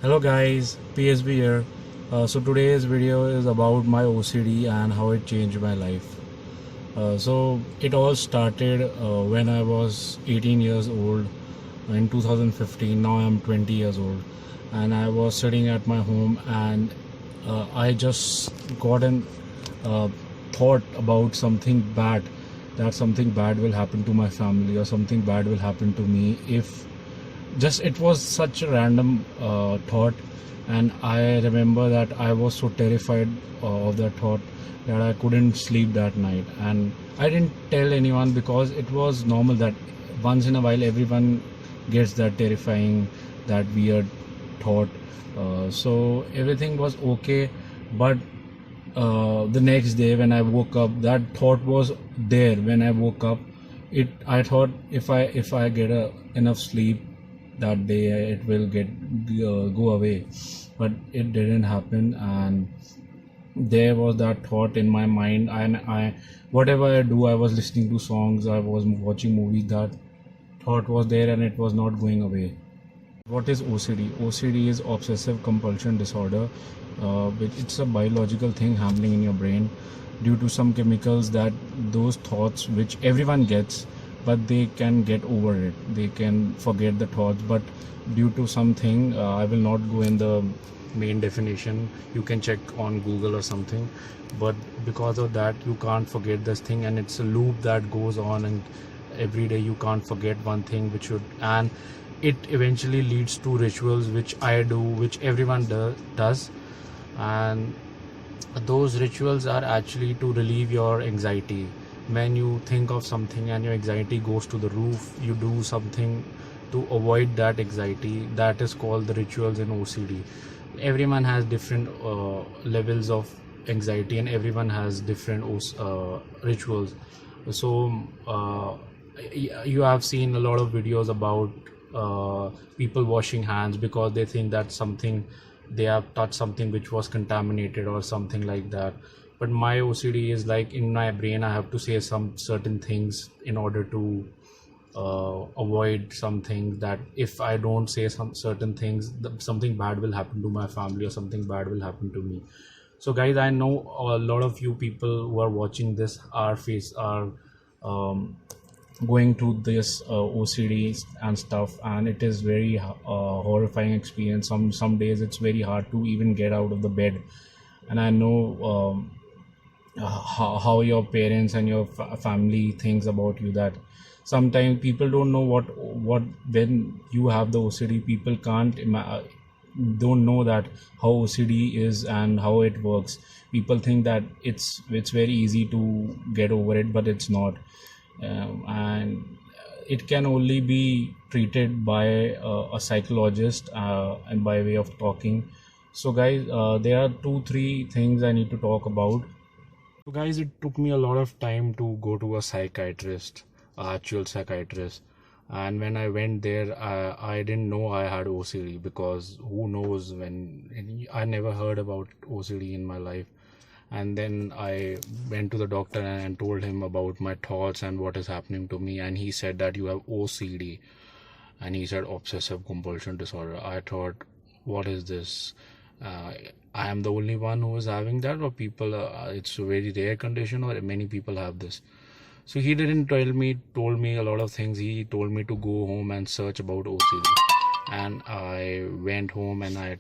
Hello guys, PSB here. So today's video is about my OCD and how it changed my life. So it all started when I was 18 years old in 2015. Now I'm 20 years old, and I was sitting at my home, and I just got an uh, thought about something bad, that something bad will happen to my family or something bad will happen to me if just it was such a random thought. And I remember that I was so terrified of that thought that I couldn't sleep that night, and I didn't tell anyone because it was normal that once in a while everyone gets that terrifying, that weird thought. So everything was okay, but the next day when I woke up, that thought was there. When I woke up, I thought if I get enough sleep that day, it will go away, but it didn't happen. And there was that thought in my mind, and I whatever I do, I was listening to songs, I was watching movies, that thought was there and it was not going away. What is OCD? OCD is obsessive compulsion disorder, which it's a biological thing happening in your brain due to some chemicals, that those thoughts which everyone gets, but they can get over it. They can forget the thoughts, but due to something, I will not go in the main definition. You can check on Google or something, but because of that, you can't forget this thing, and it's a loop that goes on, and every day you can't forget one thing which should, and it eventually leads to rituals which I do, which everyone does. And those rituals are actually to relieve your anxiety. When you think of something and your anxiety goes to the roof, you do something to avoid that anxiety. That is called the rituals in OCD. Everyone has different levels of anxiety, and everyone has different rituals. So you have seen a lot of videos about people washing hands because they think that something, they have touched something which was contaminated or something like that. But my OCD is like, in my brain I have to say some certain things in order to avoid something, that if I don't say some certain things, something bad will happen to my family or something bad will happen to me. So guys, I know a lot of you people who are watching this are going through this OCD and stuff, and it is very horrifying experience. Some days it's very hard to even get out of the bed. And I know how your parents and your family thinks about you, that sometimes people don't know what when you have the OCD, people don't know that how OCD is and how it works. People think that it's very easy to get over it, but it's not. And it can only be treated by a psychologist, and by way of talking. So guys, there are 2-3 things I need to talk about. So guys, it took me a lot of time to go to a psychiatrist, actual psychiatrist. And when I went there, I didn't know I had OCD, because who knows, when I never heard about OCD in my life. And then I went to the doctor and told him about my thoughts and what is happening to me, and he said that you have OCD, and he said obsessive compulsion disorder. I thought, what is this? I am the only one who is having that, or people it's a very rare condition, or many people have this? So he didn't told me a lot of things. He told me to go home and search about OCD, and I went home and I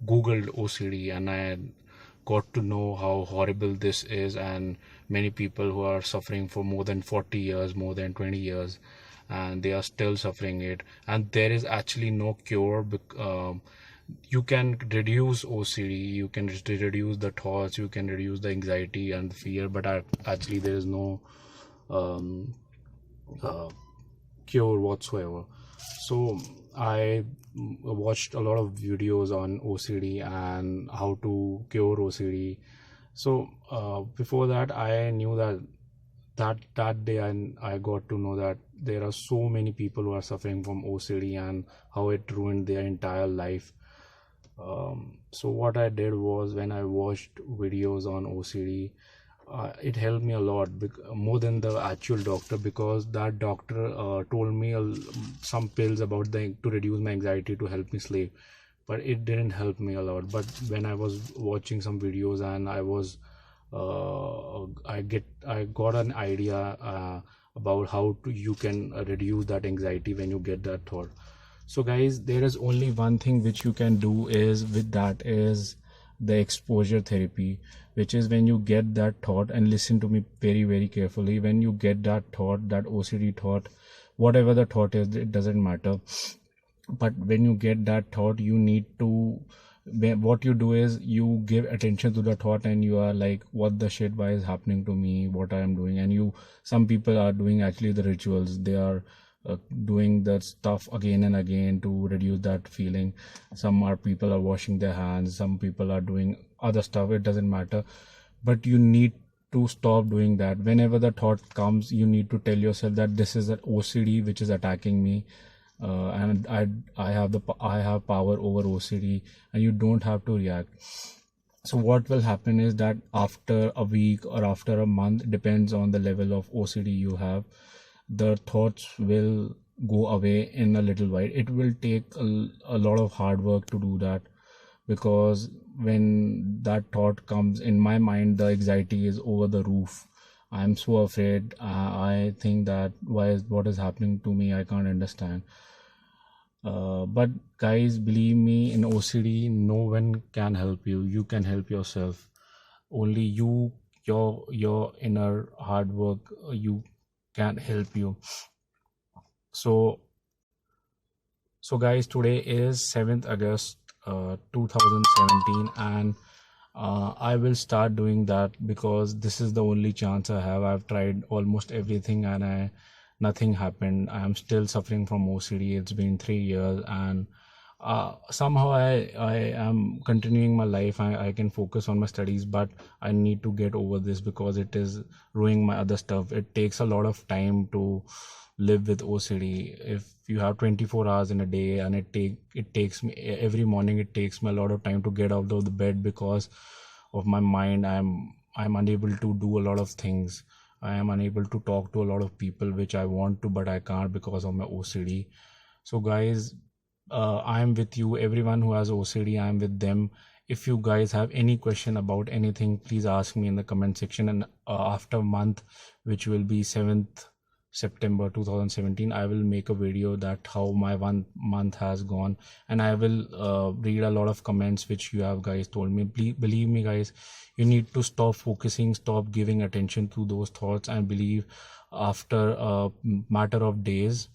googled OCD, and I got to know how horrible this is, and many people who are suffering for more than 40 years, more than 20 years, and they are still suffering it, and there is actually no cure. You can reduce OCD, you can reduce the thoughts, you can reduce the anxiety and fear, but actually there is no uh, cure whatsoever. So I watched a lot of videos on OCD and how to cure OCD. So before that, I knew that day I got to know that there are so many people who are suffering from OCD and how it ruined their entire life. So what I did was, when I watched videos on OCD, it helped me a lot, more than the actual doctor, because that doctor told me some pills about to reduce my anxiety, to help me sleep. but it didn't help me a lot. But when I was watching some videos and I got an idea about how you can reduce that anxiety when you get that thought. So guys, there is only one thing which you can do is with that is the exposure therapy, which is when you get that thought, and listen to me very very carefully, when you get that thought, that OCD thought, whatever the thought is, it doesn't matter. But when you get that thought, you need to, what you do is you give attention to the thought, and you are like, what the shit, why is happening to me, what I am doing. And some people are doing actually the rituals, they are doing the stuff again and again to reduce that feeling. People are washing their hands, some people are doing other stuff, it doesn't matter. But you need to stop doing that. Whenever the thought comes, you need to tell yourself that this is an OCD which is attacking me, and I have power over OCD, and you don't have to react. So what will happen is that after a week or after a month, depends on the level of OCD you have, the thoughts will go away in a little while. It will take a lot of hard work to do that, because when that thought comes in my mind, the anxiety is over the roof. I'm so afraid. I think that what is happening to me, I can't understand. But guys, believe me, in OCD, no one can help you. You can help yourself. Only you, your inner hard work, you can help you. So guys, today is 7th August 2017, and I will start doing that because this is the only chance I have. I've tried almost everything and nothing happened. I am still suffering from OCD. It's been 3 years, and somehow I am continuing my life. I can focus on my studies, but I need to get over this because it is ruining my other stuff. It takes a lot of time to live with OCD. If you have 24 hours in a day, and it takes me every morning, it takes me a lot of time to get out of the bed because of my mind. I'm unable to do a lot of things. I am unable to talk to a lot of people which I want to, but I can't because of my OCD. So guys, I am with you. Everyone who has OCD, I am with them. If you guys have any question about anything, please ask me in the comment section. And after a month, which will be 7th September 2017, I will make a video that how my 1 month has gone, and I will read a lot of comments which you have guys told me. Please believe me guys, you need to stop focusing, stop giving attention to those thoughts, and believe after a matter of days,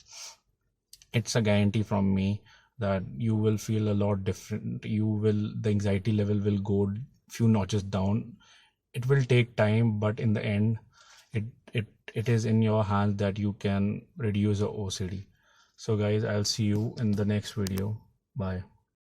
it's a guarantee from me that you will feel a lot different. The anxiety level will go few notches down. It will take time, but in the end, it is in your hands that you can reduce your OCD. So guys, I'll see you in the next video. Bye.